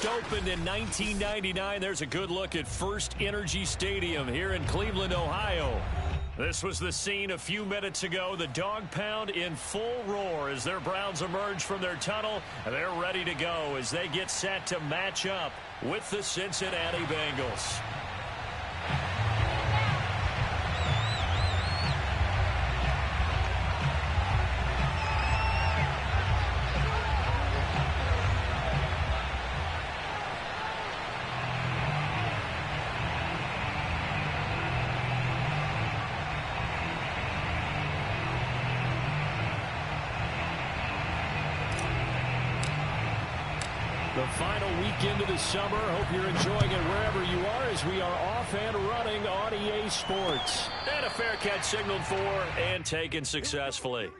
First opened in 1999. There's a good look at First Energy Stadium here in Cleveland, Ohio. This was the scene a few minutes ago. The dog pound in full roar as their Browns emerge from their tunnel. They're ready to go as they get set to match up with the Cincinnati Bengals. The final weekend of the summer. Hope you're enjoying it wherever you are as we are off and running on EA Sports. And a fair catch signaled for and taken successfully.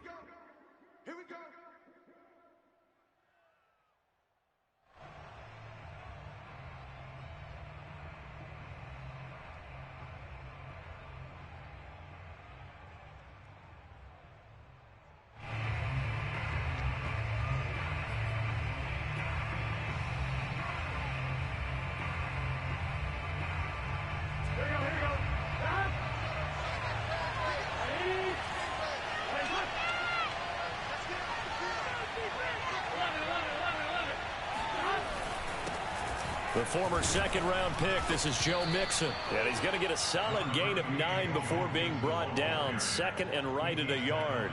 The former second-round pick, this is Joe Mixon. And he's going to get a solid gain of 9 before being brought down. Second and right at a yard.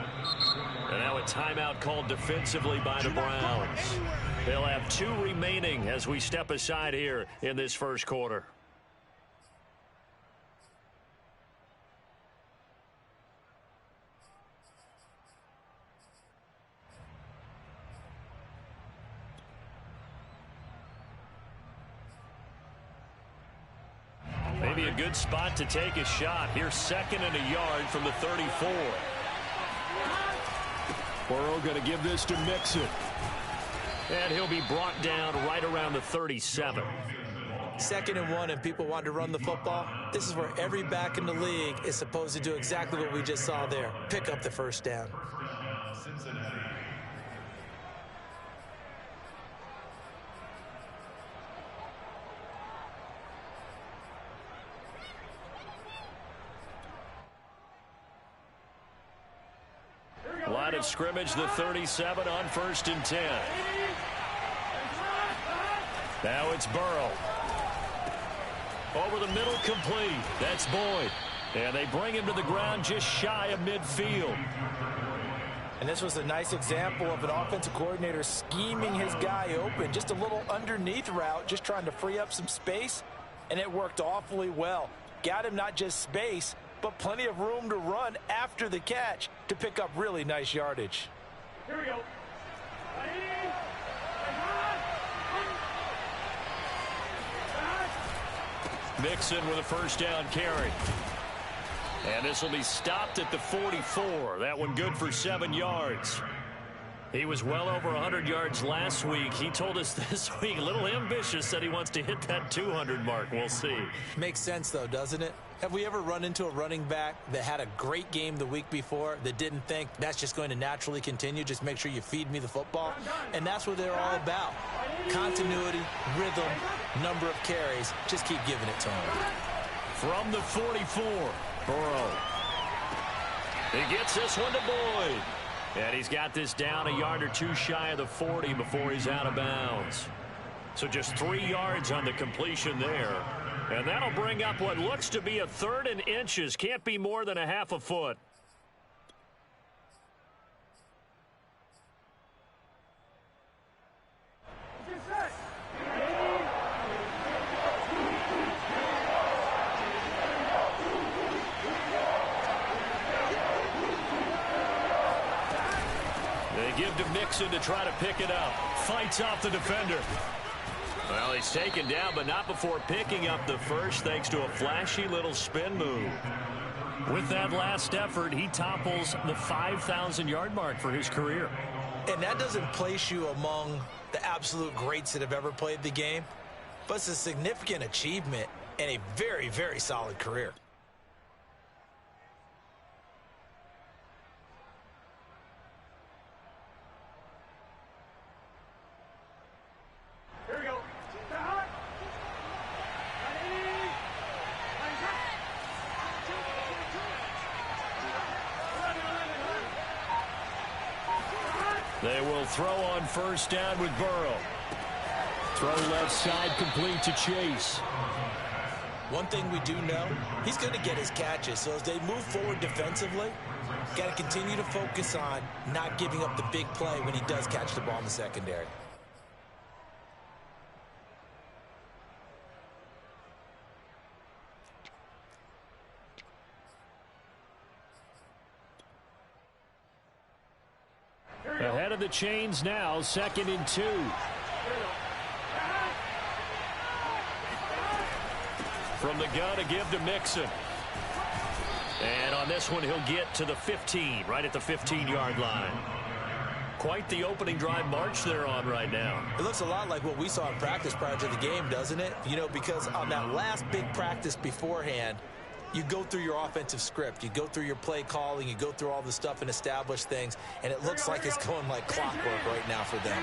And now a timeout called defensively by the Browns. They'll have 2 remaining as we step aside here in this first quarter. Maybe a good spot to take a shot. Here's second and a yard from the 34. Burrow going to give this to Mixon. And he'll be brought down right around the 37. 2nd and 1 and people want to run the football. This is where every back in the league is supposed to do exactly what we just saw there. Pick up the first down. Line of scrimmage, the 37 on 1st and 10. Now it's Burrow. Over the middle, complete. That's Boyd. And they bring him to the ground just shy of midfield. And this was a nice example of an offensive coordinator scheming his guy open. Just a little underneath route, just trying to free up some space. And it worked awfully well. Got him not just space, but plenty of room to run after the catch to pick up really nice yardage. Here we go. Mixon with a first down carry. And this will be stopped at the 44. That one good for 7 yards. He was well over 100 yards last week. He told us this week, a little ambitious, said he wants to hit that 200 mark. We'll see. Makes sense, though, doesn't it? Have we ever run into a running back that had a great game the week before that didn't think that's just going to naturally continue? Just make sure you feed me the football. And that's what they're all about. Continuity, rhythm, number of carries. Just keep giving it to him. From the 44, Burrow. He gets this one to Boyd. And he's got this down a yard or 2 shy of the 40 before he's out of bounds. So just 3 yards on the completion there. And that'll bring up what looks to be a 3rd and inches. Can't be more than a half a foot. They give to Mixon to try to pick it up. Fights off the defender. Well, he's taken down, but not before picking up the first, thanks to a flashy little spin move. With that last effort, he topples the 5,000-yard mark for his career. And that doesn't place you among the absolute greats that have ever played the game, but it's a significant achievement and a very, very solid career. Here we go. They will throw on first down with Burrow. Throw left side complete to Chase. One thing we do know, he's going to get his catches. So as they move forward defensively, got to continue to focus on not giving up the big play when he does catch the ball in the secondary. Ahead of the chains now, 2nd and 2. From the gun, a give to Mixon. And on this one, he'll get to the 15, right at the 15-yard line. Quite the opening drive march they're on right now. It looks a lot like what we saw in practice prior to the game, doesn't it? You know, because on that last big practice beforehand, you go through your offensive script. You go through your play calling. You go through all the stuff and establish things. And it looks like it's going like clockwork right now for them.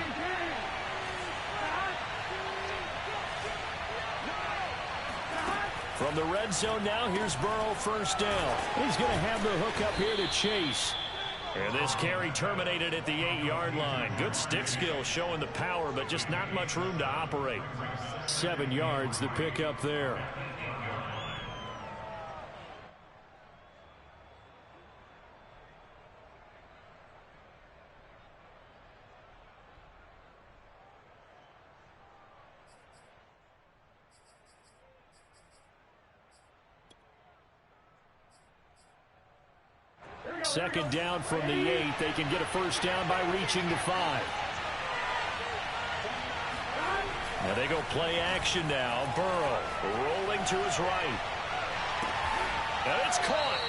From the red zone now, here's Burrow, first down. He's going to have the hook up here to Chase. And this carry terminated at the 8-yard line. Good stick skill showing the power, but just not much room to operate. 7 yards, the pickup there. Second down from the 8. They can get a first down by reaching the 5. Now they go play action now. Burrow rolling to his right. And it's caught.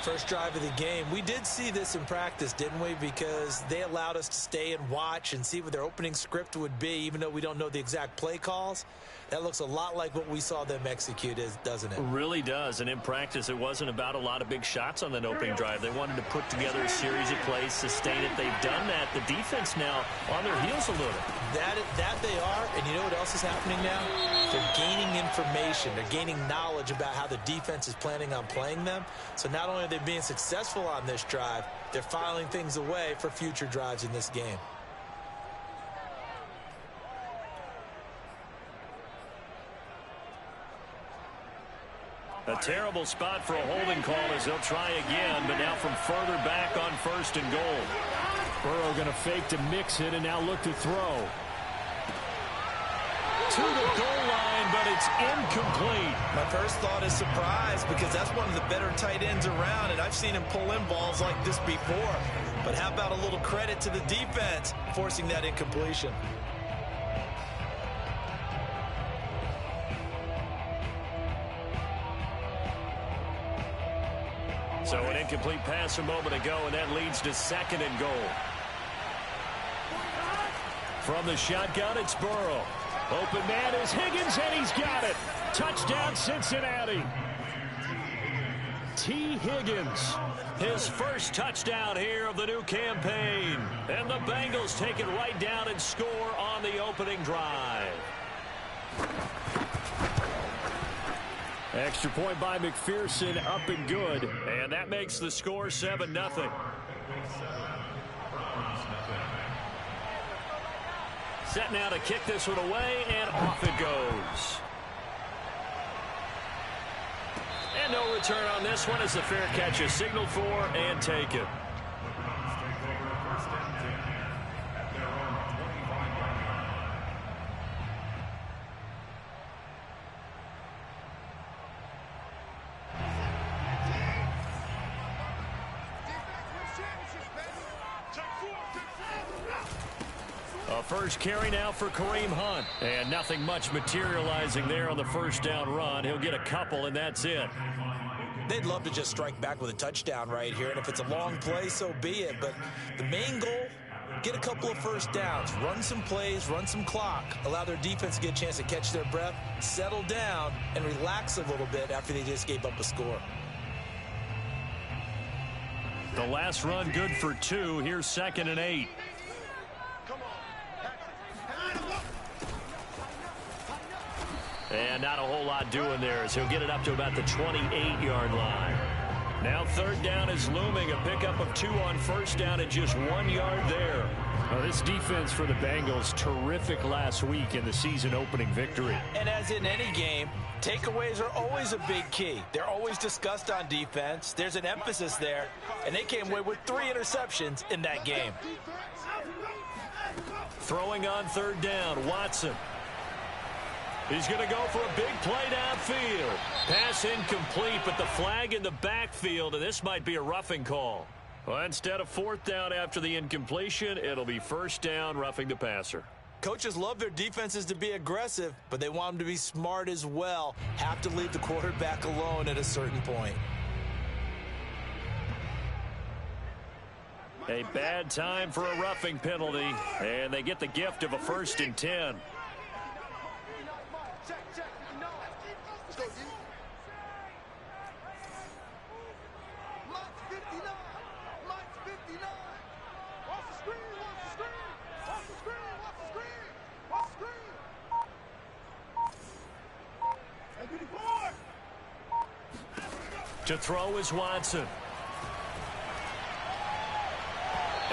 First drive of the game. We did see this in practice, didn't we? Because they allowed us to stay and watch and see what their opening script would be, even though we don't know the exact play calls. That looks a lot like what we saw them execute, doesn't it? It really does. And in practice, it wasn't about a lot of big shots on that opening drive. They wanted to put together a series of plays, sustain it. They've done that. The defense now on their heels a little. That they are. And you know what else is happening now? They're gaining information. They're gaining knowledge about how the defense is planning on playing them. So not only are they being successful on this drive, they're filing things away for future drives in this game. A terrible spot for a holding call as they'll try again, but now from further back on 1st and goal. Burrow going to fake to mix it and now look to throw. To the goal line, but it's incomplete. My first thought is surprise because that's one of the better tight ends around, and I've seen him pull in balls like this before. But how about a little credit to the defense forcing that incompletion? So an incomplete pass a moment ago, and that leads to 2nd and goal. From the shotgun, it's Burrow. Open man is Higgins, and he's got it. Touchdown, Cincinnati. T. Higgins, his first touchdown here of the new campaign. And the Bengals take it right down and score on the opening drive. Extra point by McPherson, up and good. And that makes the score 7-0. Set now to kick this one away, and off it goes. And no return on this one as the fair catch is signaled for and taken. First carry now for Kareem Hunt. And nothing much materializing there on the first down run. He'll get a couple, and that's it. They'd love to just strike back with a touchdown right here. And if it's a long play, so be it. But the main goal, get a couple of first downs. Run some plays, run some clock. Allow their defense to get a chance to catch their breath, settle down, and relax a little bit after they just gave up a score. The last run good for 2. Here's 2nd and 8. And not a whole lot doing there as he'll get it up to about the 28-yard line. Now third down is looming. A pickup of 2 on first down and just 1 yard there. Well, this defense for the Bengals, terrific last week in the season opening victory. And as in any game, takeaways are always a big key. They're always discussed on defense. There's an emphasis there, and they came away with 3 interceptions in that game. Throwing on third down, Watson. He's going to go for a big play downfield. Pass incomplete, but the flag in the backfield, and this might be a roughing call. Well, instead of fourth down after the incompletion, it'll be first down, roughing the passer. Coaches love their defenses to be aggressive, but they want them to be smart as well. Have to leave the quarterback alone at a certain point. A bad time for a roughing penalty, and they get the gift of a 1st and 10. To throw is Watson.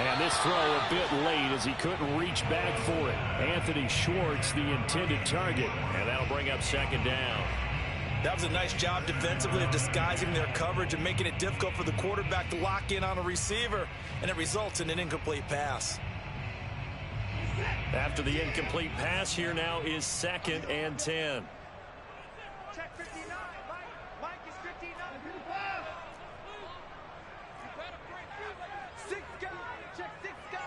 And this throw a bit late as he couldn't reach back for it. Anthony Schwartz, the intended target. And that'll bring up second down. That was a nice job defensively of disguising their coverage and making it difficult for the quarterback to lock in on a receiver. And it results in an incomplete pass. After the incomplete pass, here now is 2nd and 10. Check 59. Mike is 59. Check 6 guys.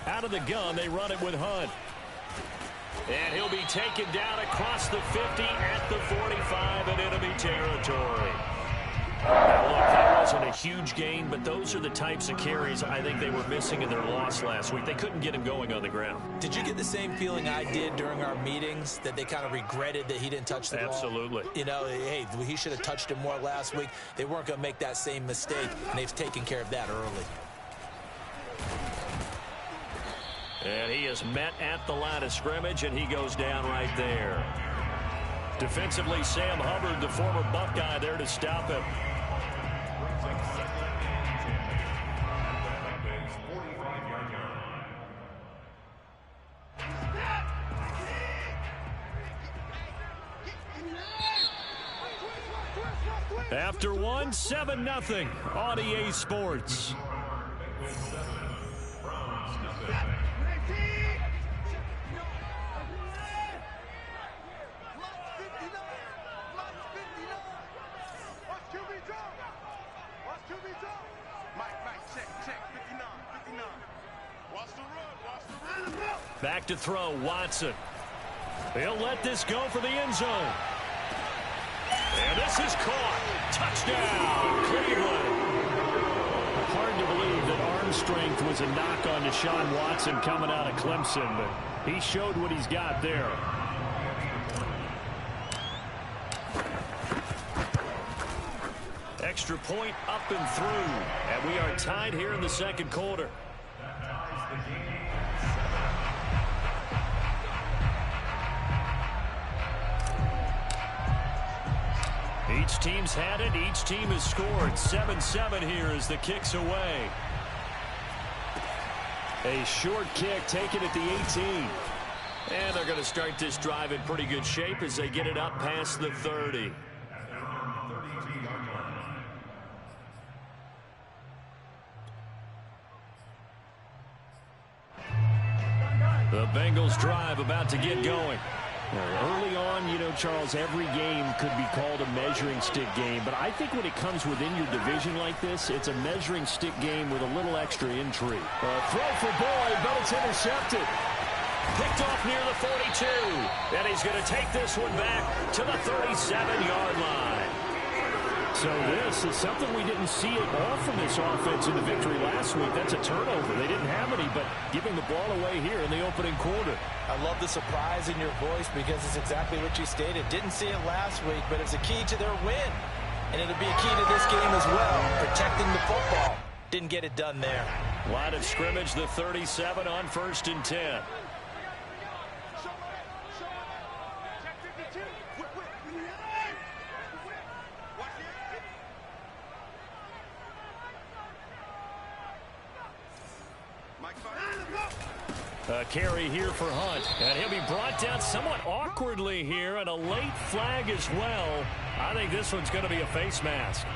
Out of the gun, they run it with Hunt. And he'll be taken down across the 50 at the 45 in enemy territory. Now, look, that wasn't a huge gain, but those are the types of carries I think they were missing in their loss last week. They couldn't get him going on the ground. Did you get the same feeling I did during our meetings, that they kind of regretted that he didn't touch the ball? Absolutely. You know, hey, he should have touched it more last week. They weren't going to make that same mistake, and they've taken care of that early. And he is met at the line of scrimmage, and he goes down right there. Defensively, Sam Hubbard, the former Buckeye, there to stop him. After 1, 7-0 on EA Sports. Back to throw, Watson. He'll let this go for the end zone. And this is caught. Touchdown, Cleveland. Hard to believe that arm strength was a knock on Deshaun Watson coming out of Clemson, but he showed what he's got there. Extra point up and through. And we are tied here in the second quarter. Each team's had it. Each team has scored. 7-7 here as the kick's away. A short kick taken at the 18. And they're going to start this drive in pretty good shape as they get it up past the 30. The Bengals drive about to get going. Early on, you know, Charles, every game could be called a measuring stick game. But I think when it comes within your division like this, it's a measuring stick game with a little extra intrigue. Throw for Boyd, but it's intercepted. Picked off near the 42. And he's going to take this one back to the 37-yard line. So this is something we didn't see at all from this offense in the victory last week. That's a turnover. They didn't have any, but giving the ball away here in the opening quarter. I love the surprise in your voice because it's exactly what you stated. Didn't see it last week, but it's a key to their win. And it'll be a key to this game as well, protecting the football. Didn't get it done there. Line of scrimmage, the 37 on 1st and 10. A carry here for Hunt. And he'll be brought down somewhat awkwardly here, and a late flag as well. I think this one's going to be a face mask.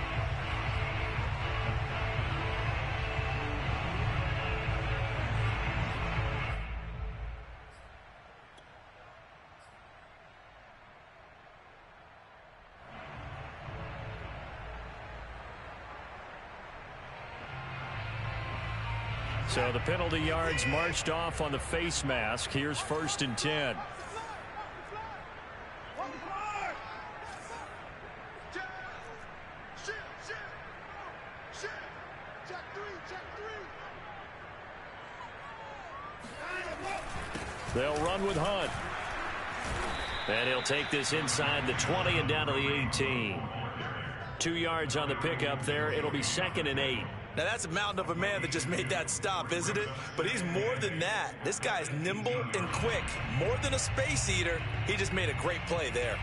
So the penalty yards marched off on the face mask. Here's 1st and 10. They'll run with Hunt. And he'll take this inside the 20 and down to the 18. 2 yards on the pickup there. It'll be 2nd and 8. Now, that's a mountain of a man that just made that stop, isn't it? But he's more than that. This guy's nimble and quick. More than a space eater. He just made a great play there.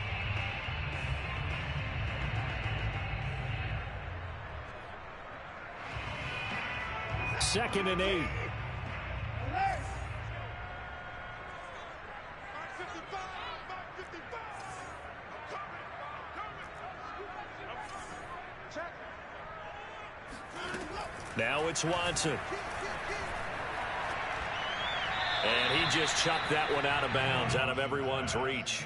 Second and 8. Now it's Watson. And he just chucked that one out of bounds, out of everyone's reach.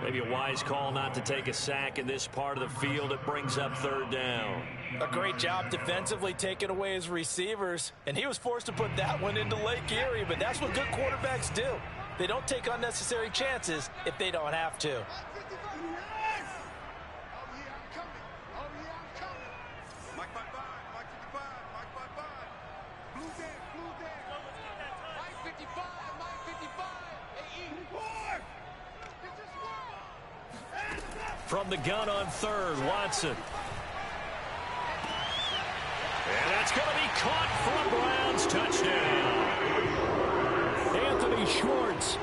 Maybe a wise call not to take a sack in this part of the field. It brings up 3rd down. A great job defensively taking away his receivers. And he was forced to put that one into Lake Erie, but that's what good quarterbacks do. They don't take unnecessary chances if they don't have to. From the gun on 3rd, Watson. And that's going to be caught for a Browns touchdown. Anthony Schwartz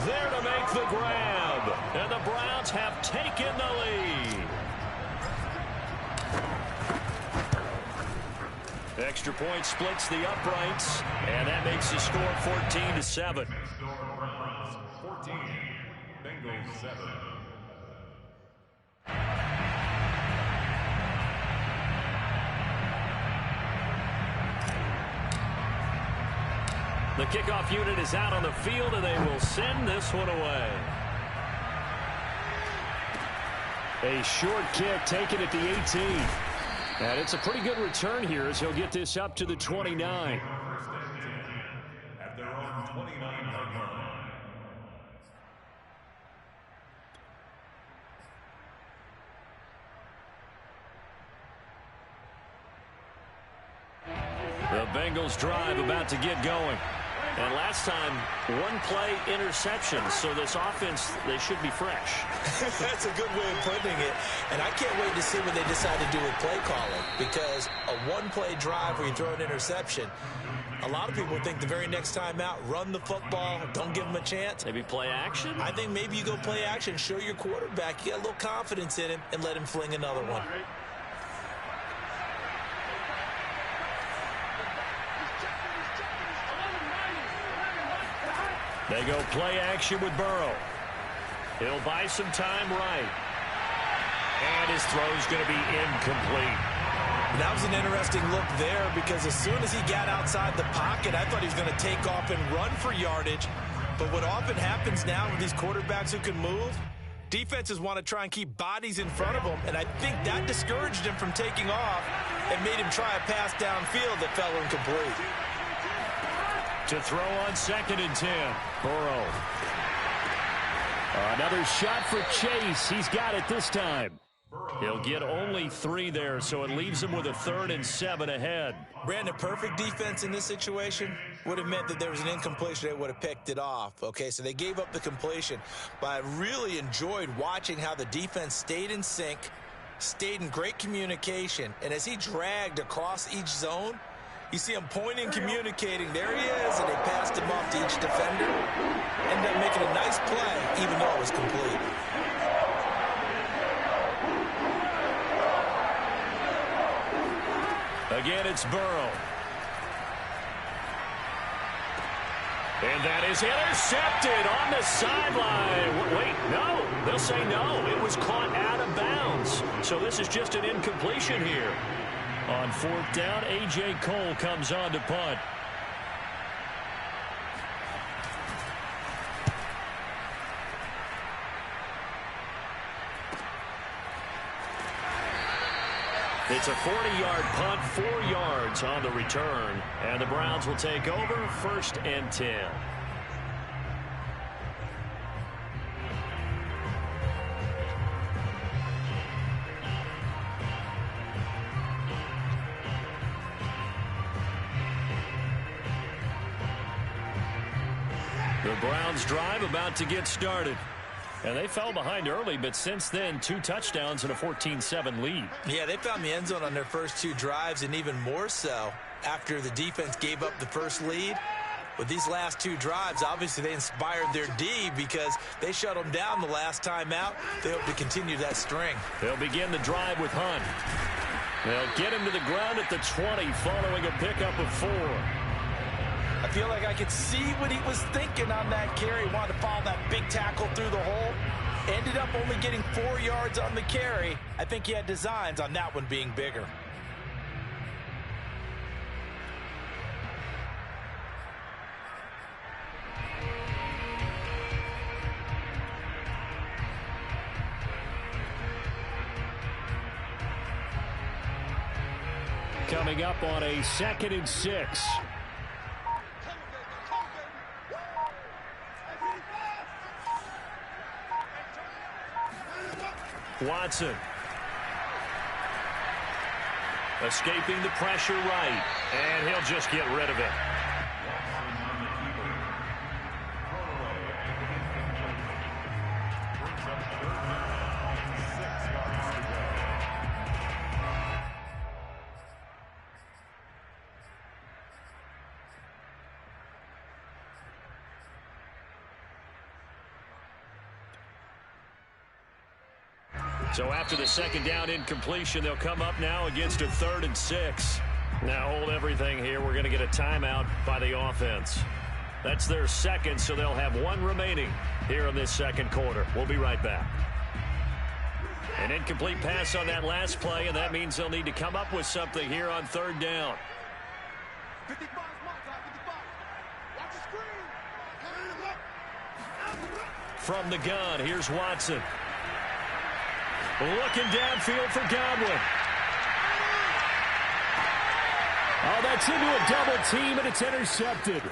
There to make the grab. And the Browns have taken the lead. Extra point splits the uprights, and that makes the score 14-7. 14, Bengals 7. The kickoff unit is out on the field, and they will send this one away. A short kick taken at the 18. And it's a pretty good return here as he'll get this up to the 29. First and 10 at their own 29-yard line. The Bengals drive about to get going. And last time, one play interception. So this offense, they should be fresh. That's a good way of putting it. And I can't wait to see what they decide to do with play calling. Because a one-play drive where you throw an interception, a lot of people think the very next time out, run the football, don't give them a chance. Maybe play action? I think maybe you go play action, show your quarterback, you got a little confidence in him, and let him fling another one. They go play action with Burrow. He'll buy some time right. And his throw's going to be incomplete. That was an interesting look there because as soon as he got outside the pocket, I thought he was going to take off and run for yardage. But what often happens now with these quarterbacks who can move, defenses want to try and keep bodies in front of them, and I think that discouraged him from taking off and made him try a pass downfield that fell incomplete. To throw on 2nd and 10. Burrow. Another shot for Chase. He's got it this time. He'll get only 3 there, so it leaves him with a 3rd and 7 ahead. Brandon, perfect defense in this situation would have meant that there was an incompletion. They would have picked it off. Okay, so they gave up the completion. But I really enjoyed watching how the defense stayed in sync, stayed in great communication, and as he dragged across each zone, you see him pointing, communicating. There he is, and they passed him off to each defender. Ended up making a nice play, even though it was complete. Again, it's Burrow. And that is intercepted on the sideline. Wait, no. They'll say no. It was caught out of bounds. So this is just an incompletion here. On fourth down, A.J. Cole comes on to punt. It's a 40-yard punt, 4 yards on the return. And the Browns will take over, 1st and 10. The Browns drive about to get started. And they fell behind early, but since then, 2 touchdowns and a 14-7 lead. Yeah, they found the end zone on their first 2 drives, and even more so after the defense gave up the first lead. With these last 2 drives, obviously they inspired their D because they shut them down the last time out. They hope to continue that string. They'll begin the drive with Hunt. They'll get him to the ground at the 20 following a pickup of 4. I feel like I could see what he was thinking on that carry. Wanted to follow that big tackle through the hole. Ended up only getting 4 yards on the carry. I think he had designs on that one being bigger. Coming up on a 2nd and 6. Watson. Escaping the pressure right. And he'll just get rid of it. So after the 2nd down incompletion, they'll come up now against a 3rd and 6. Now hold everything here. We're going to get a timeout by the offense. That's their 2nd, so they'll have 1 remaining here in this 2nd quarter. We'll be right back. An incomplete pass on that last play, and that means they'll need to come up with something here on 3rd down. 55, watch the screen. From the gun, here's Watson. Looking downfield for Godwin. Oh, that's into a double team, and it's intercepted.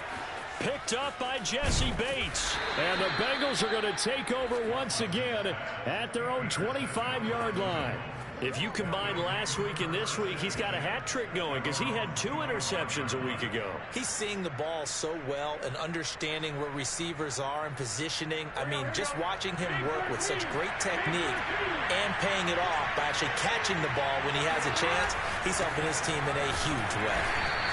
Picked up by Jesse Bates. And the Bengals are going to take over once again at their own 25-yard line. If you combine last week and this week, he's got a hat trick going because he had 2 interceptions a week ago. He's seeing the ball so well and understanding where receivers are and positioning. I mean, just watching him work with such great technique and paying it off by actually catching the ball when he has a chance, he's helping his team in a huge way.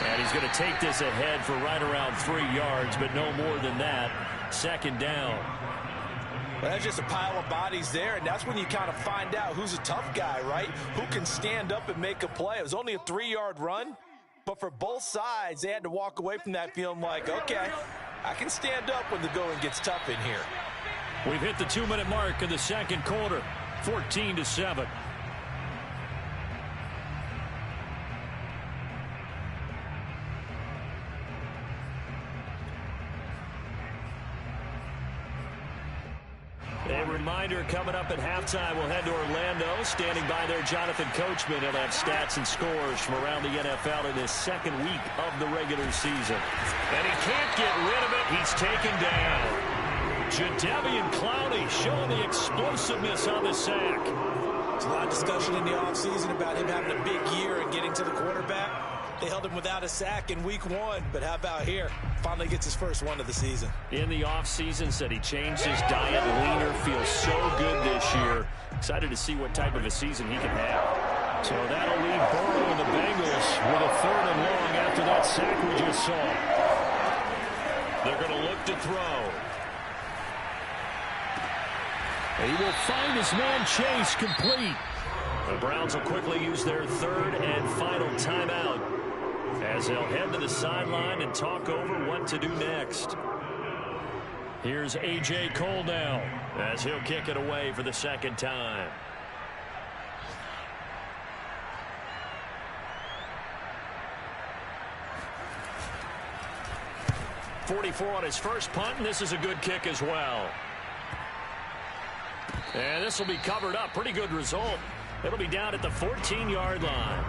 And he's going to take this ahead for right around 3 yards, but no more than that. 2nd down. Well, that's just a pile of bodies there, and that's when you kind of find out who's a tough guy, right? Who can stand up and make a play. It was only a 3-yard run, but for both sides, they had to walk away from that feeling like, okay, I can stand up when the going gets tough in here. We've hit the 2-minute mark in the 2nd quarter, 14-7. A reminder, coming up at halftime, we'll head to Orlando. Standing by there, Jonathan Coachman. He'll have stats and scores from around the NFL in his 2nd week of the regular season. And he can't get rid of it. He's taken down. Jadeveon Clowney showing the explosiveness on the sack. There's a lot of discussion in the offseason about him having a big year and getting to the quarterback. They held him without a sack in week 1, but how about here? Finally gets his first one of the season. In the offseason, said he changed his diet, leaner, feels so good this year. Excited to see what type of a season he can have. So that'll leave Burrow and the Bengals with a 3rd and long after that sack we just saw. They're going to look to throw. He will find his man Chase complete. The Browns will quickly use their 3rd and final timeout as they'll head to the sideline and talk over what to do next. Here's A.J. Cole now as he'll kick it away for the second time. .44 on his first punt, and this is a good kick as well. And this will be covered up. Pretty good result. It'll be down at the 14-yard line.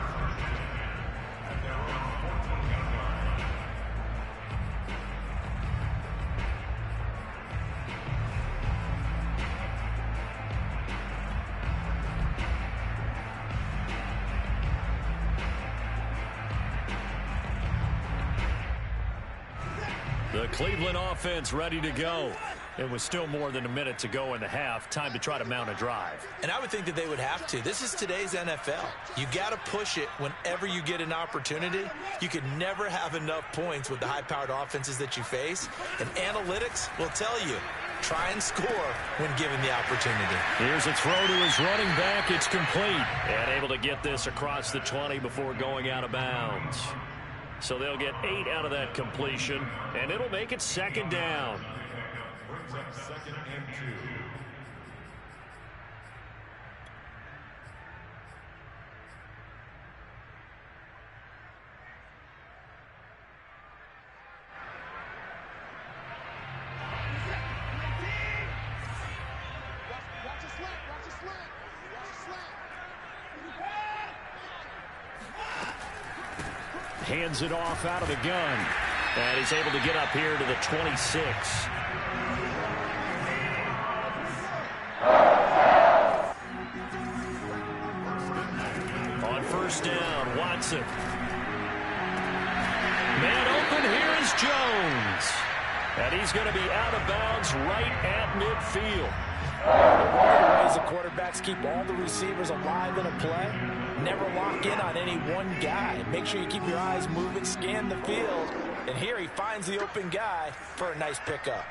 The Cleveland offense ready to go. It was still more than a minute to go in the half. Time to try to mount a drive. And I would think that they would have to. This is today's NFL. You got to push it whenever you get an opportunity. You can never have enough points with the high-powered offenses that you face. And analytics will tell you, try and score when given the opportunity. Here's a throw to his running back. It's complete. And able to get this across the 20 before going out of bounds. So they'll get 8 out of that completion, and it'll make it second down. Brings up second and 2. Hands it off out of the gun. And he's able to get up here to the 26. On first down, Watson. Man open, here is Jones. And he's going to be out of bounds right at midfield. One of the ways the quarterbacks keep all the receivers alive in a play, never lock in on any one guy. Make sure you keep your eyes moving, scan the field. And here he finds the open guy for a nice pickup.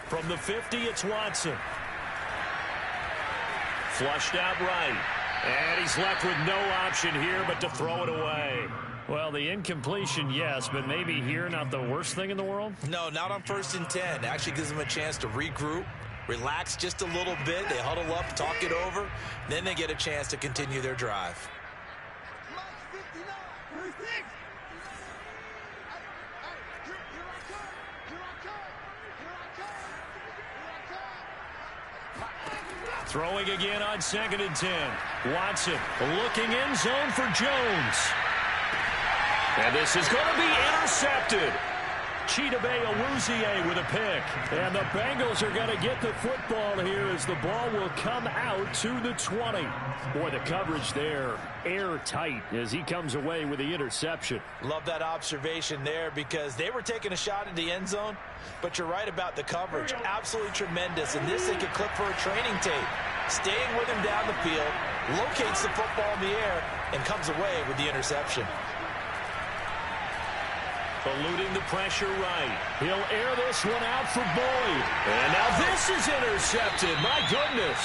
From the 50, it's Watson. Flushed out right. And he's left with no option here but to throw it away. Well, the incompletion, yes, but maybe here not the worst thing in the world? No, not on 1st and 10. Actually gives them a chance to regroup, relax just a little bit. They huddle up, talk it over. Then they get a chance to continue their drive. Throwing again on 2nd and 10. Watson looking in zone for Jones. And this is going to be intercepted. Chidobe Awuzie with a pick. And the Bengals are going to get the football here as the ball will come out to the 20. Boy, the coverage there airtight as he comes away with the interception. Love that observation there because they were taking a shot at the end zone, but you're right about the coverage. Absolutely tremendous. And this they could clip for a training tape. Staying with him down the field, locates the football in the air, and comes away with the interception. Eluding the pressure right. He'll air this one out for Boyd. And now this is intercepted. My goodness.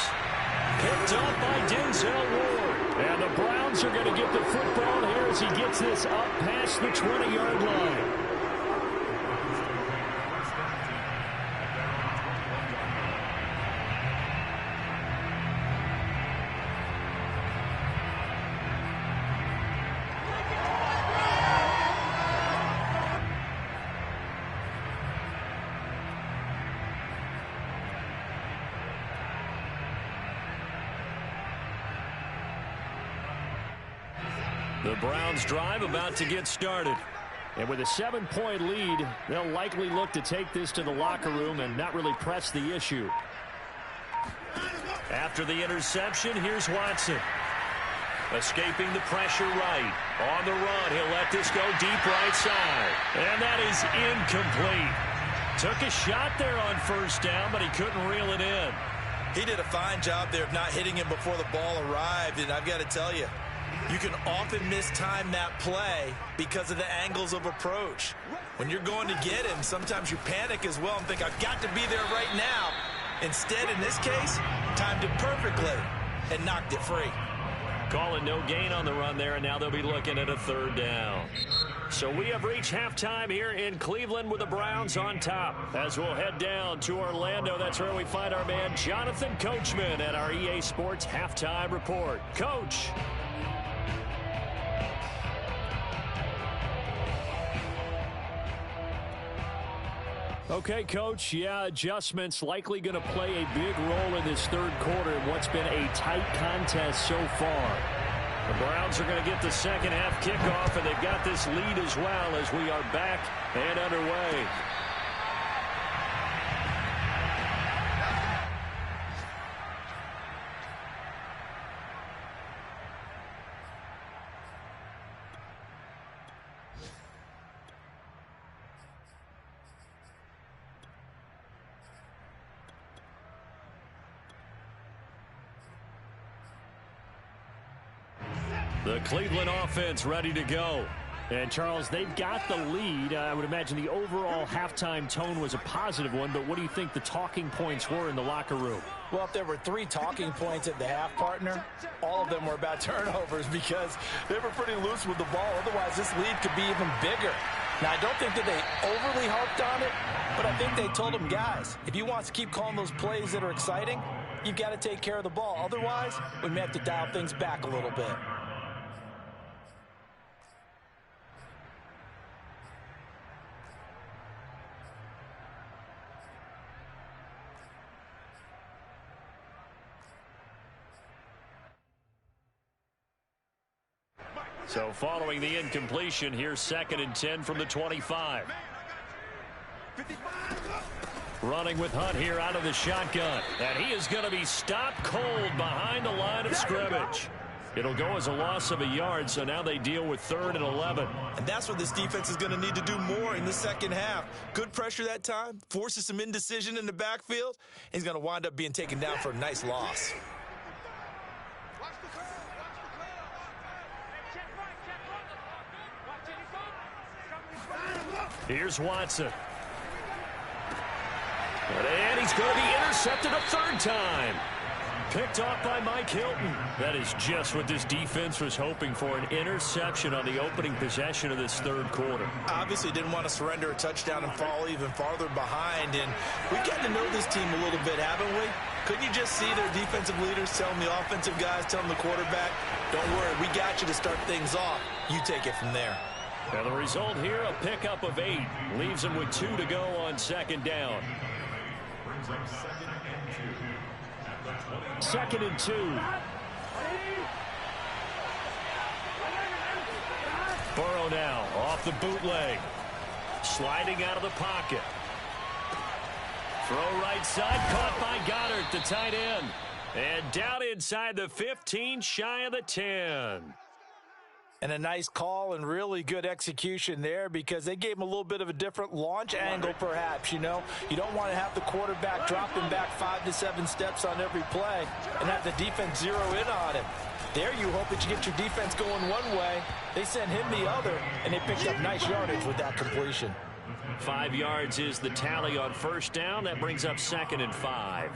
Picked up by Denzel Ward. And the Browns are going to get the football here as he gets this up past the 20-yard line. The Browns drive about to get started. And with a 7-point lead, they'll likely look to take this to the locker room and not really press the issue. After the interception, here's Watson. Escaping the pressure right. On the run, he'll let this go deep right side. And that is incomplete. Took a shot there on first down, but he couldn't reel it in. He did a fine job there of not hitting him before the ball arrived, and I've got to tell you, You can often mistime that play because of the angles of approach. When you're going to get him, sometimes you panic as well and think, I've got to be there right now. Instead, in this case, timed it perfectly and knocked it free. Calling no gain on the run there, and now they'll be looking at a third down. So we have reached halftime here in Cleveland with the Browns on top. As we'll head down to Orlando, that's where we find our man Jonathan Coachman at our EA Sports Halftime Report. Coach. Okay, Coach, yeah, adjustments likely going to play a big role in this third quarter in what's been a tight contest so far. The Browns are going to get the second half kickoff, and they've got this lead as well as we are back and underway. The Cleveland offense ready to go. And, Charles, they've got the lead. I would imagine the overall halftime tone was a positive one, but what do you think the talking points were in the locker room? Well, if there were 3 talking points at the half, partner, all of them were about turnovers because they were pretty loose with the ball. Otherwise, this lead could be even bigger. Now, I don't think that they overly harped on it, but I think they told them, guys, if you want to keep calling those plays that are exciting, you've got to take care of the ball. Otherwise, we may have to dial things back a little bit. So following the incompletion, here's 2nd and 10 from the 25. Running with Hunt here out of the shotgun. And he is going to be stopped cold behind the line of scrimmage. It'll go as a loss of a yard, so now they deal with 3rd and 11. And that's what this defense is going to need to do more in the second half. Good pressure that time, forces some indecision in the backfield. He's going to wind up being taken down for a nice loss. Here's Watson. And he's going to be intercepted a 3rd time. Picked off by Mike Hilton. That is just what this defense was hoping for, an interception on the opening possession of this 3rd quarter. Obviously didn't want to surrender a touchdown and fall even farther behind. And we've gotten to know this team a little bit, haven't we? Couldn't you just see their defensive leaders telling the offensive guys, telling the quarterback, don't worry, we got you to start things off. You take it from there. Now the result here, a pickup of 8. Leaves them with 2 to go on 2nd down. Brings up 2nd and 2. 2nd and 2. Burrow now off the bootleg. Sliding out of the pocket. Throw right side, caught by Goddard, the tight end. And down inside the 15, shy of the 10. And a nice call and really good execution there because they gave him a little bit of a different launch angle perhaps, you know. You don't want to have the quarterback dropping back 5 to 7 steps on every play and have the defense zero in on him. There you hope that you get your defense going one way. They sent him the other, and they picked up nice yardage with that completion. 5 yards is the tally on 1st down. That brings up 2nd and 5.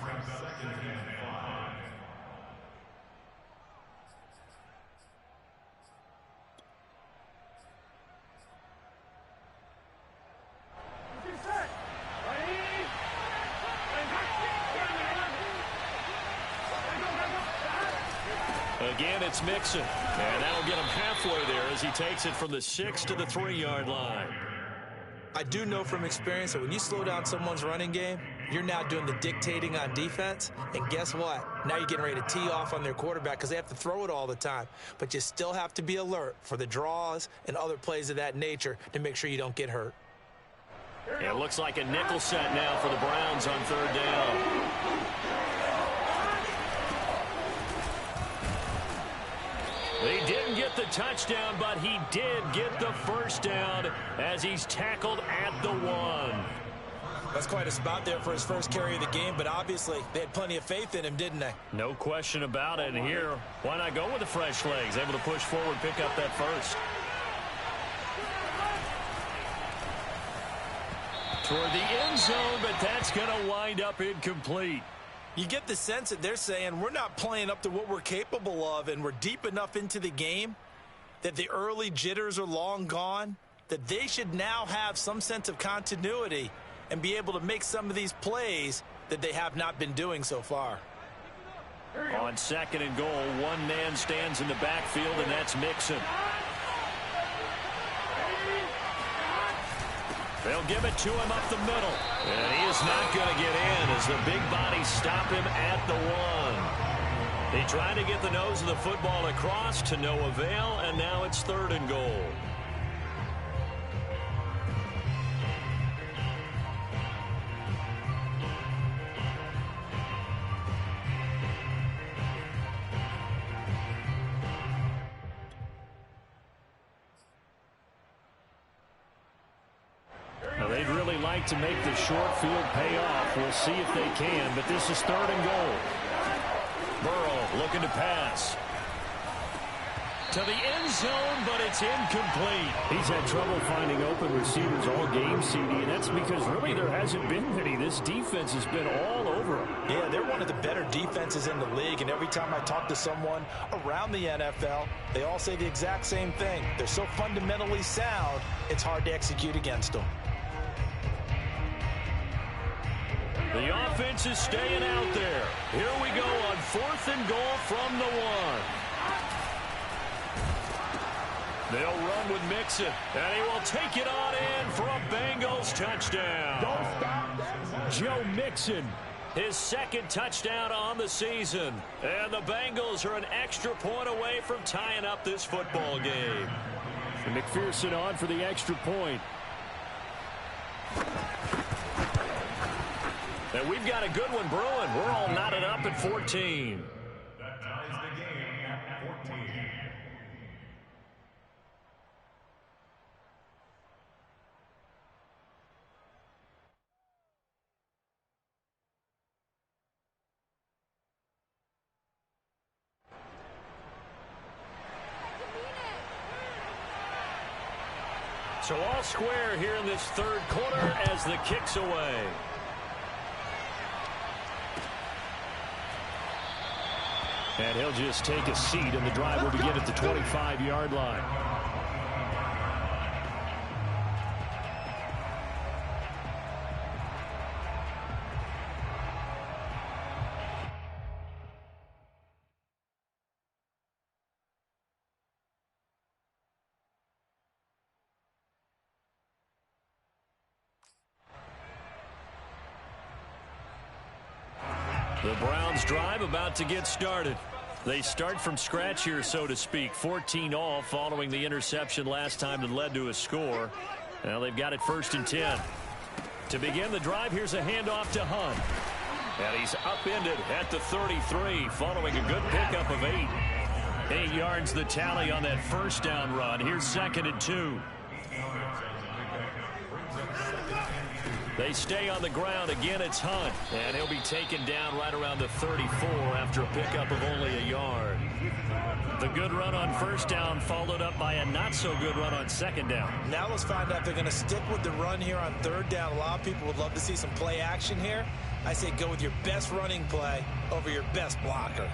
Again, it's Mixon. And that'll get him halfway there as he takes it from the 6 to the 3-yard line. I do know from experience that when you slow down someone's running game, you're now doing the dictating on defense. And guess what? Now you're getting ready to tee off on their quarterback because they have to throw it all the time. But you still have to be alert for the draws and other plays of that nature to make sure you don't get hurt. It looks like a nickel set now for the Browns on 3rd down. He didn't get the touchdown, but he did get the 1st down as he's tackled at the 1. That's quite a spot there for his first carry of the game, but obviously they had plenty of faith in him, didn't they? No question about it. And here, why not go with the fresh legs? Able to push forward, pick up that first. Toward the end zone, but that's going to wind up incomplete. You get the sense that they're saying we're not playing up to what we're capable of, and we're deep enough into the game that the early jitters are long gone, that they should now have some sense of continuity and be able to make some of these plays that they have not been doing so far. On 2nd and goal, one man stands in the backfield, and that's Mixon. They'll give it to him up the middle. And he is not going to get in as the big bodies stop him at the 1. He tried to get the nose of the football across to no avail, and now it's 3rd and goal. Now, they'd really like to make the short field pay off. We'll see if they can, but this is 3rd and goal. Burrow looking to pass. To the end zone, but it's incomplete. He's had trouble finding open receivers all game, CD, and that's because really there hasn't been many. This defense has been all over him. Yeah, they're one of the better defenses in the league, and every time I talk to someone around the NFL, they all say the exact same thing. They're so fundamentally sound, it's hard to execute against them. The offense is staying out there. Here we go on 4th and goal from the 1. They'll run with Mixon, and he will take it on in for a Bengals touchdown. Don't stop. Joe Mixon. His 2nd touchdown on the season. And the Bengals are an extra point away from tying up this football game. And McPherson on for the extra point. And we've got a good one brewing. We're all knotted up at 14. That ties the game at 14. So all square here in this 3rd quarter as the kick's away. And he'll just take a seat, and the drive will begin at the 25-yard line. The Browns drive about to get started. They start from scratch here, so to speak. 14 all following the interception last time that led to a score. Now they've got it 1st and 10. To begin the drive, here's a handoff to Hunt. And he's upended at the 33 following a good pickup of 8. 8 yards the tally on that 1st down run. Here's 2nd and 2. They stay on the ground. Again, it's Hunt. And he'll be taken down right around the 34 after a pickup of only a yard. The good run on 1st down followed up by a not-so-good run on 2nd down. Now let's find out if they're going to stick with the run here on 3rd down. A lot of people would love to see some play action here. I say go with your best running play over your best blocker.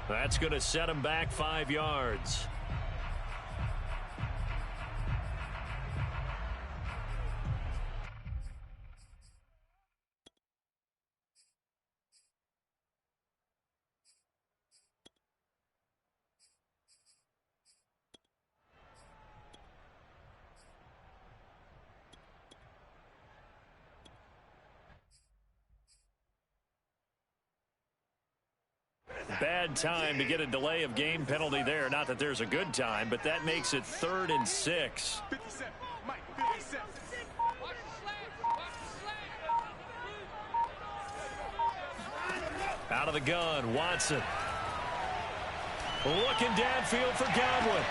That's going to set him back 5 yards. bad time to get a delay of game penalty there. Not that there's a good time, but that makes it 3rd and 6. 57. Mike, 57. Out of the gun, Watson. Looking downfield for Godwin.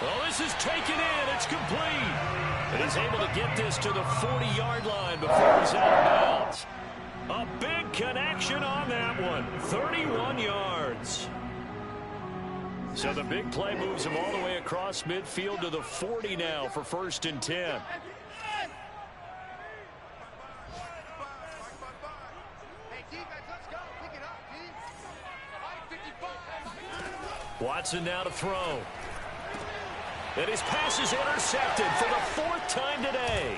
Well, this is taken in. It's complete. And he's able to get this to the 40-yard line before he's out of bounds. A big connection on that one. 31 yards. So the big play moves him all the way across midfield to the 40 now for 1st and 10. Hey, defense, let's go. Pick it up, D. Mike, 55. Watson now to throw. And his pass is intercepted for the 4th time today.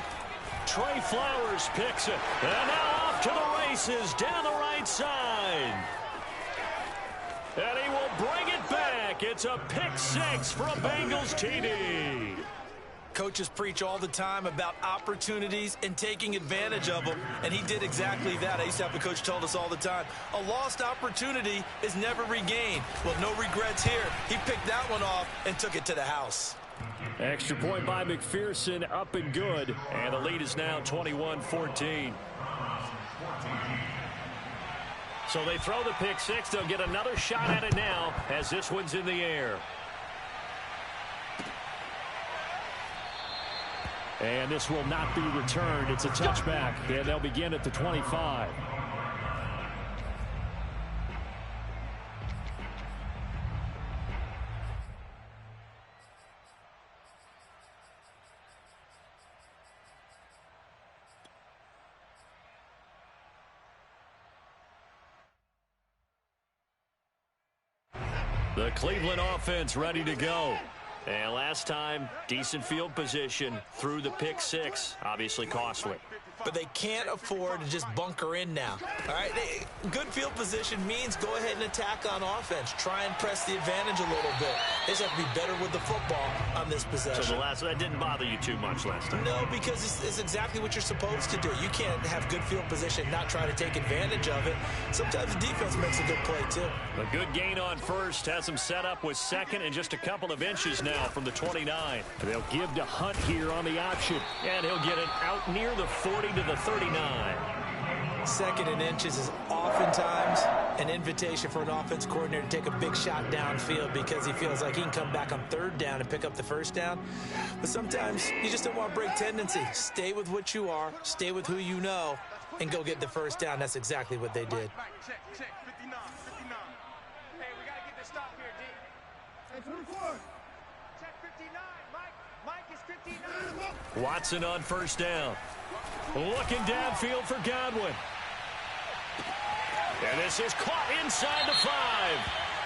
Trey Flowers picks it. And now off to the races down the right side. And he will bring it back. It's a pick 6 for a Bengals TD. Coaches preach all the time about opportunities and taking advantage of them, and he did exactly that. I used to have a coach told us all the time, a lost opportunity is never regained. Well, no regrets here. He picked that one off and took it to the house. Extra point by McPherson, up and good. And the lead is now 21-14. So they throw the pick 6. They'll get another shot at it now as this one's in the air. And this will not be returned. It's a touchback, and they'll begin at the 25. The Cleveland offense ready to go. And last time, decent field position through the pick 6. Obviously costly. But they can't afford to just bunker in now. All right, good field position means go ahead and attack on offense. Try and press the advantage a little bit. They just have to be better with the football on this possession. So that didn't bother you too much last time? No, because it's exactly what you're supposed to do. You can't have good field position, not try to take advantage of it. Sometimes the defense makes a good play, too. A good gain on first. Has him set up with 2nd and just a couple of inches now from the 29. They'll give to Hunt here on the option. And he'll get it out near the 40 to the 39. 2nd and inches is oftentimes an invitation for an offense coordinator to take a big shot downfield because he feels like he can come back on 3rd down and pick up the 1st down. But sometimes you just don't want to break tendency. Stay with what you are, stay with who you know, and go get the 1st down. That's exactly what they did. Mike, check, 59, 59. Hey, we got to get this stop here, D. Hey, 24. Check 59, Mike is 59. Watson on 1st down. Looking downfield for Godwin. And this is caught inside the 5.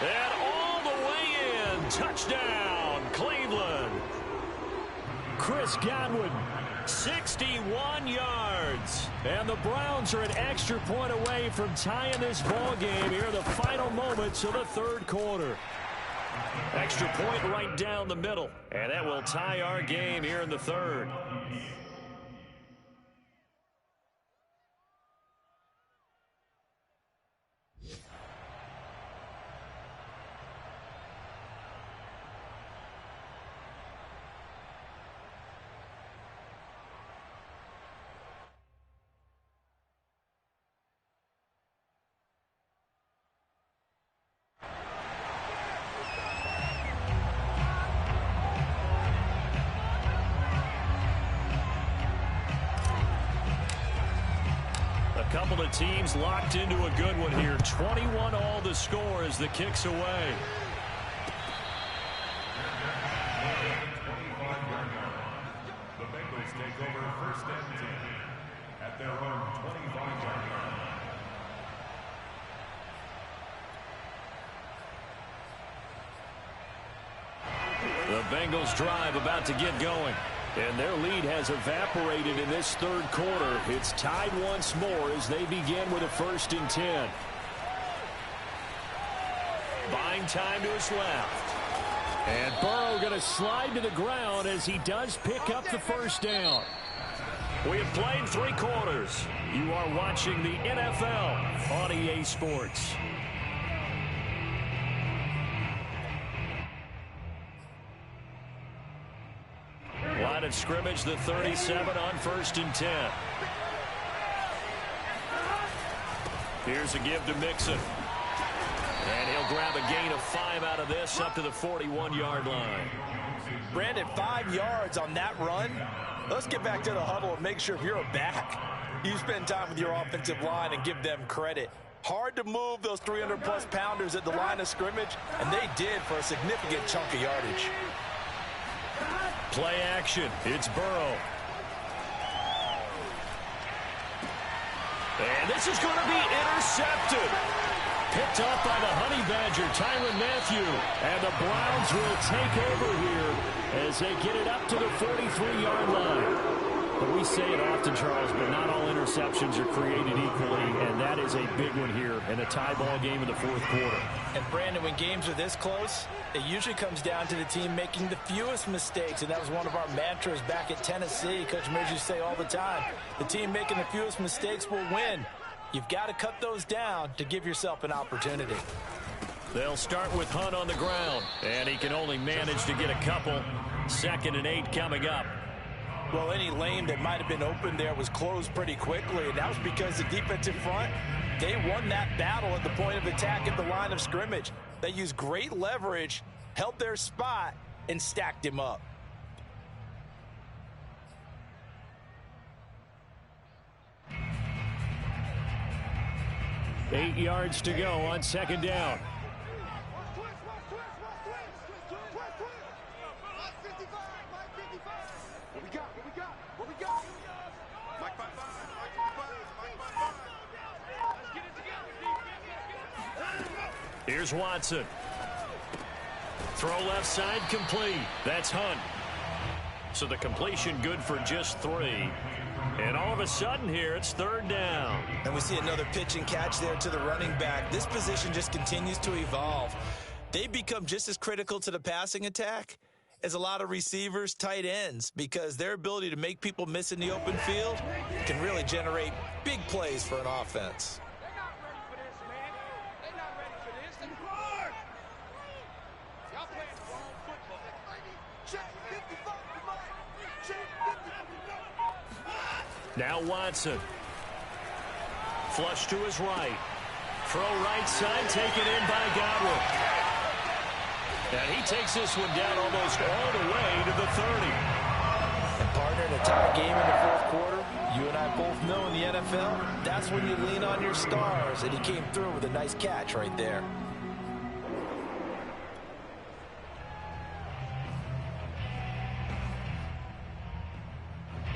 And all the way in. Touchdown, Cleveland. Chris Godwin. 61 yards. And the Browns are an extra point away from tying this ball game here in the final moments of the 3rd quarter. Extra point right down the middle. And that will tie our game here in the 3rd. Couple of teams locked into a good one here. 21 all the score as the kick's away. The Bengals take over 1st and 10 at their own 25-yard line. The Bengals drive about to get going. And their lead has evaporated in this 3rd quarter. It's tied once more as they begin with a 1st and 10. Buying time to his left. And Burrow going to slide to the ground as he does pick up the 1st down. We have played 3 quarters. You are watching the NFL on EA Sports. of scrimmage, the 37 on 1st and 10. Here's a give to Mixon. And he'll grab a gain of 5 out of this up to the 41-yard line. Brandon, 5 yards on that run. Let's get back to the huddle and make sure if you're a back, you spend time with your offensive line and give them credit. Hard to move those 300-plus pounders at the line of scrimmage, and they did for a significant chunk of yardage. Play action. It's Burrow. And this is going to be intercepted. Picked up by the Honey Badger, Tyrann Mathieu. And the Browns will take over here as they get it up to the 43-yard line. But we say it often, Charles, but not all interceptions are created equally, and that is a big one here in a tie ball game in the 4th quarter. And, Brandon, when games are this close, it usually comes down to the team making the fewest mistakes, and that was one of our mantras back at Tennessee. Coach Mears used to say all the time, the team making the fewest mistakes will win. You've got to cut those down to give yourself an opportunity. They'll start with Hunt on the ground, and he can only manage to get a couple. 2nd and 8 coming up. Well, any lane that might have been open there was closed pretty quickly, and that was because the defensive front, they won that battle at the point of attack at the line of scrimmage. They used great leverage, held their spot, and stacked him up. Eight yards to go on 2nd down. Here's Watson. Throw left side complete. That's Hunt. So the completion good for just 3. And all of a sudden here, it's 3rd down. And we see another pitch and catch there to the running back. This position just continues to evolve. They become just as critical to the passing attack as a lot of receivers, tight ends, because their ability to make people miss in the open field can really generate big plays for an offense. Now Watson. Flush to his right. Throw right side, taken in by Godwin. And he takes this one down almost all the way to the 30. And partner, in a tie game in the 4th quarter, you and I both know in the NFL, that's when you lean on your stars. And he came through with a nice catch right there.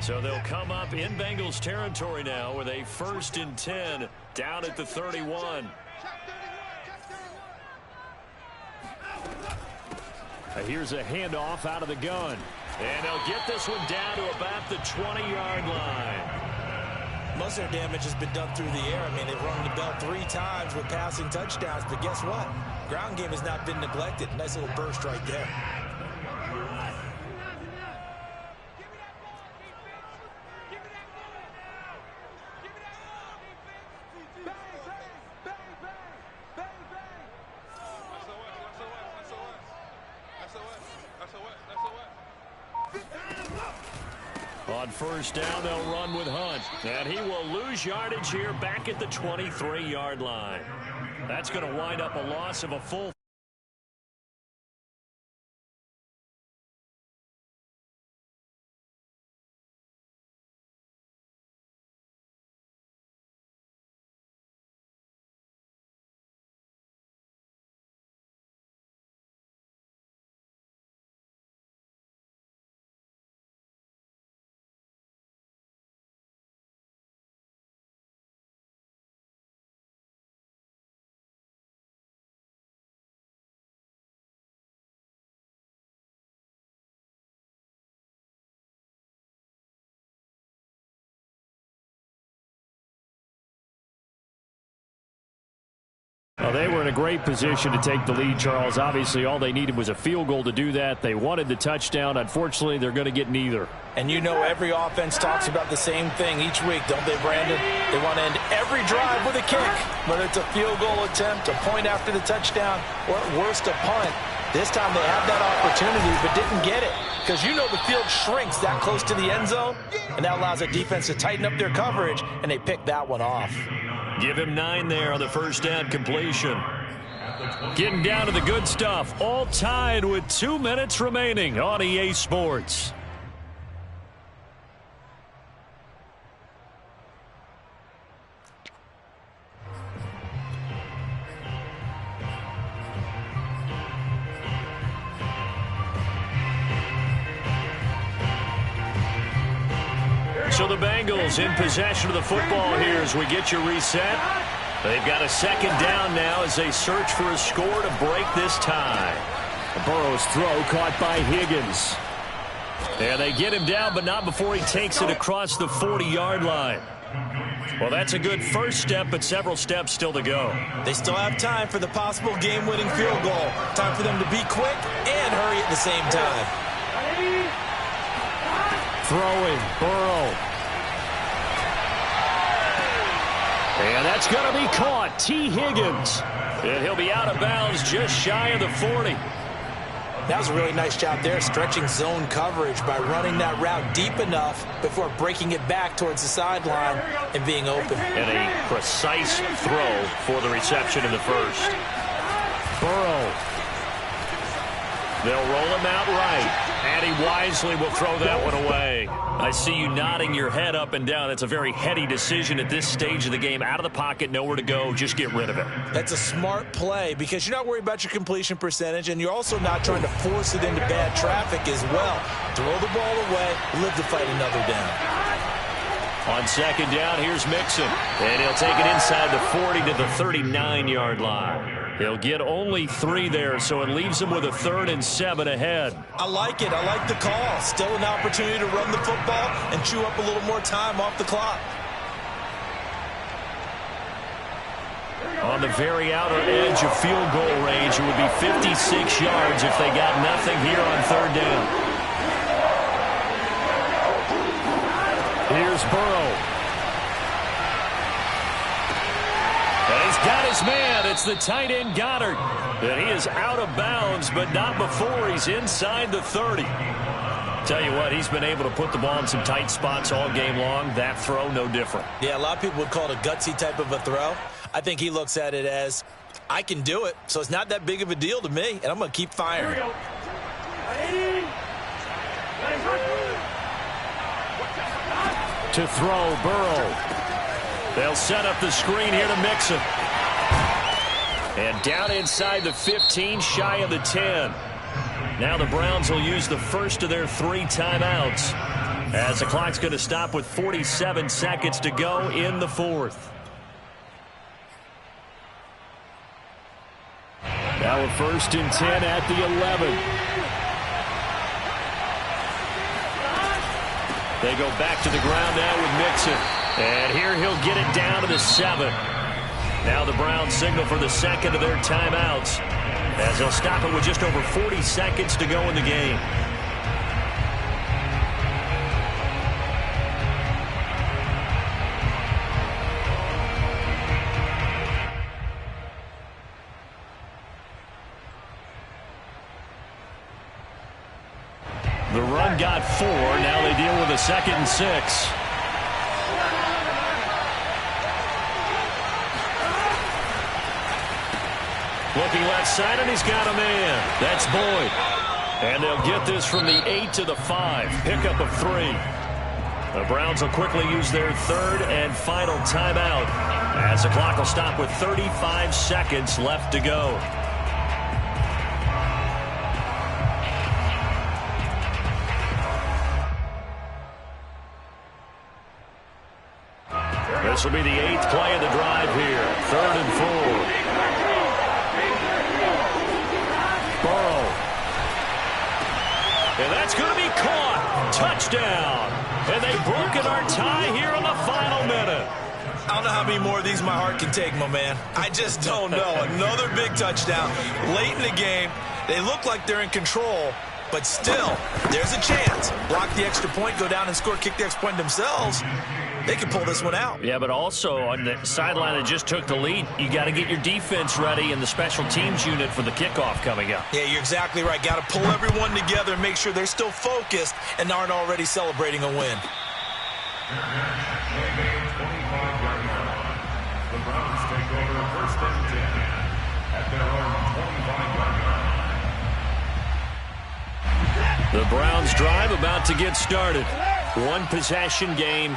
So they'll come up in Bengals territory now with a 1st and 10 down at the 31. Here's a handoff out of the gun. And they'll get this one down to about the 20-yard line. Most of their damage has been done through the air. I mean, they've rung the bell 3 times with passing touchdowns. But guess what? Ground game has not been neglected. Nice little burst right there. On 1st down, they'll run with Hunt. And he will lose yardage here back at the 23-yard line. That's going to wind up a loss of a full. Well, they were in a great position to take the lead, Charles. Obviously, all they needed was a field goal to do that. They wanted the touchdown. Unfortunately, they're going to get neither. And you know every offense talks about the same thing each week, don't they, Brandon? They want to end every drive with a kick, whether it's a field goal attempt, a point after the touchdown, or at worst a punt. This time they had that opportunity but didn't get it, because you know the field shrinks that close to the end zone, and that allows the defense to tighten up their coverage, and they picked that one off. Give him 9 there on the first down completion. Getting down to the good stuff, all tied with 2 minutes remaining on EA Sports. So the Bengals in possession of the football here as we get you reset. They've got a second down now as they search for a score to break this tie. Burrow's throw caught by Higgins. And they get him down, but not before he takes it across the 40-yard line. Well, that's a good first step, but several steps still to go. They still have time for the possible game-winning field goal. Time for them to be quick and hurry at the same time. Throwing, Burrow. And that's going to be caught. T. Higgins. And he'll be out of bounds just shy of the 40. That was a really nice job there, stretching zone coverage by running that route deep enough before breaking it back towards the sideline and being open. And a precise throw for the reception in the first. Burrow. They'll roll him out right, and he wisely will throw that one away. I see you nodding your head up and down. That's a very heady decision at this stage of the game. Out of the pocket, nowhere to go, just get rid of it. That's a smart play because you're not worried about your completion percentage, and you're also not trying to force it into bad traffic as well. Throw the ball away, live to fight another down. On second down, here's Mixon, and he'll take it inside the 40 to the 39-yard line. He'll get only 3 there, so it leaves him with a 3rd and 7 ahead. I like it. I like the call. Still an opportunity to run the football and chew up a little more time off the clock. On the very outer edge of field goal range, it would be 56 yards if they got nothing here on 3rd down. Here's Burrow. And he's got his man. It's the tight end Goddard. And he is out of bounds, but not before he's inside the 30. Tell you what, he's been able to put the ball in some tight spots all game long. That throw, no different. Yeah, a lot of people would call it a gutsy type of a throw. I think he looks at it as, I can do it, so it's not that big of a deal to me, and I'm going to keep firing. To throw, Burrow. They'll set up the screen here to Mixon. And down inside the 15, shy of the 10. Now the Browns will use the first of their 3 timeouts, as the clock's going to stop with 47 seconds to go in the 4th. Now a 1st and 10 at the 11. They go back to the ground now with Mixon. And here he'll get it down to the 7. Now the Browns signal for the second of their timeouts, as they'll stop it with just over 40 seconds to go in the game. The run got 4. Now they deal with a 2nd and 6. Looking left side, and he's got a man. That's Boyd. And they'll get this from the 8 to the 5. Pickup of 3. The Browns will quickly use their 3rd and final timeout, as the clock will stop with 35 seconds left to go. This will be the 8th play of the drive here. 3rd and 4. Burrow. And that's going to be caught. Touchdown. And they've broken our tie here in the final minute. I don't know how many more of these my heart can take, my man. I just don't know. Another big touchdown. Late in the game, they look like they're in control, but still, there's a chance. Block the extra point, go down and score, kick the extra point themselves. they can pull this one out. Yeah, but also on the sideline that just took the lead, you got to get your defense ready and the special teams unit for the kickoff coming up. Yeah, you're exactly right. Got to pull everyone together and make sure they're still focused and aren't already celebrating a win. The Browns take over first and 10 at their own 25-yard line. The Browns drive about to get started. One possession game.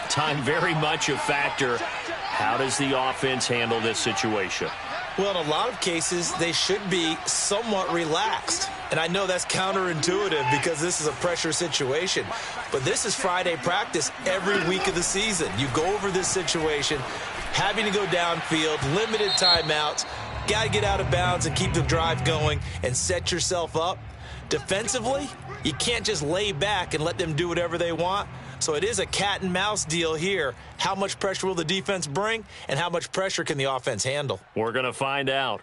Time very much a factor. How does the offense handle this situation? Well, in a lot of cases, they should be somewhat relaxed. And I know that's counterintuitive because this is a pressure situation. But this is Friday practice every week of the season. You go over this situation, having to go downfield, limited timeouts, got to get out of bounds and keep the drive going and set yourself up. Defensively, you can't just lay back and let them do whatever they want. So it is a cat and mouse deal here. How much pressure will the defense bring, and how much pressure can the offense handle? We're going to find out.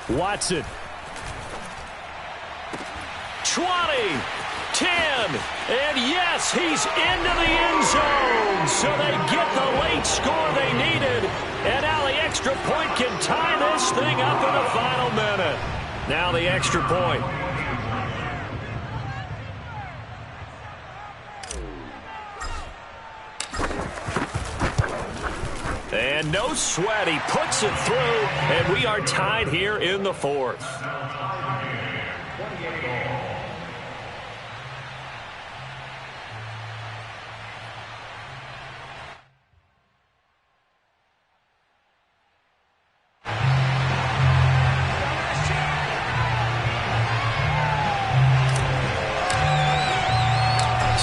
Watson. 20, 10, and yes, he's into the end zone. So they get the late score they needed, and now the extra point can tie this thing up in the final minute. Now the extra point. And no sweat, he puts it through, and we are tied here in the fourth.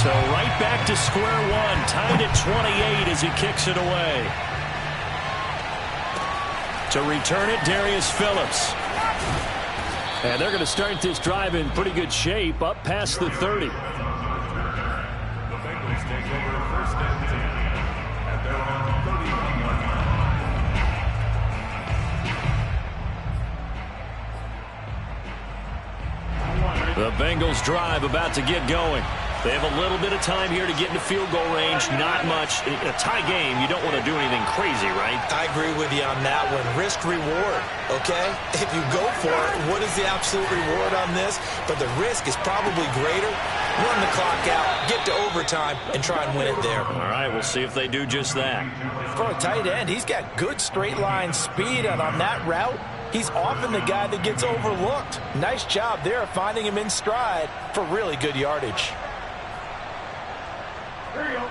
So right back to square one, tied at 28 as he kicks it away. To return it, Darius Phillips. And they're going to start this drive in pretty good shape, up past the 30. The Bengals take over first and 10 at their own 31-yard line. The Bengals drive about to get going. They have a little bit of time here to get into field goal range. Not much. In a tie game, you don't want to do anything crazy, right? I agree with you on that one. Risk reward, okay? If you go for it, what is the absolute reward on this? But the risk is probably greater. Run the clock out, get to overtime, and try and win it there. All right, we'll see if they do just that. For a tight end, he's got good straight line speed, and on that route, he's often the guy that gets overlooked. Nice job there finding him in stride for really good yardage. Here you go.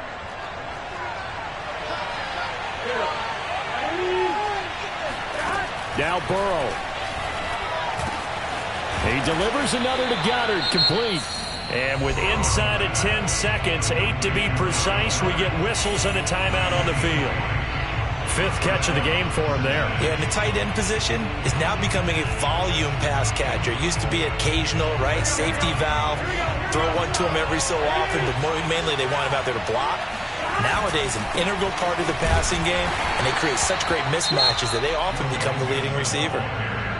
Now Burrow. He delivers another to Goddard, complete. And with inside of 10 seconds, 8 to be precise, we get whistles and a timeout on the field. Fifth catch of the game for him there. Yeah, and the tight end position is now becoming a volume pass catcher. It used to be occasional, right? Safety valve. Throw one to him every so often, but mainly they want him out there to block. Nowadays, an integral part of the passing game, and they create such great mismatches that they often become the leading receiver.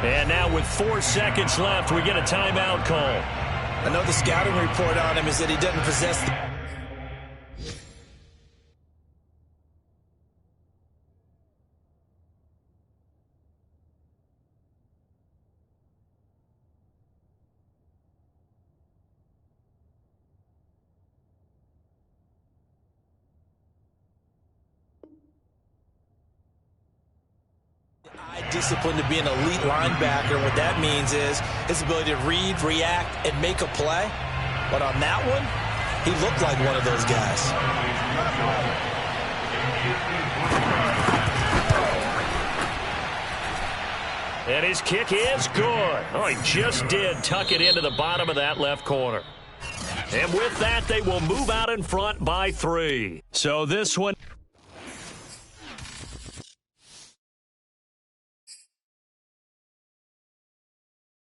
And now with 4 seconds left, we get a timeout call. I know the scouting report on him is that he doesn't possess the... discipline to be an elite linebacker. What that means is his ability to read, react, and make a play. But on that one, he looked like one of those guys. And his kick is good. Oh, he just did tuck it into the bottom of that left corner. And with that, they will move out in front by 3. So this one...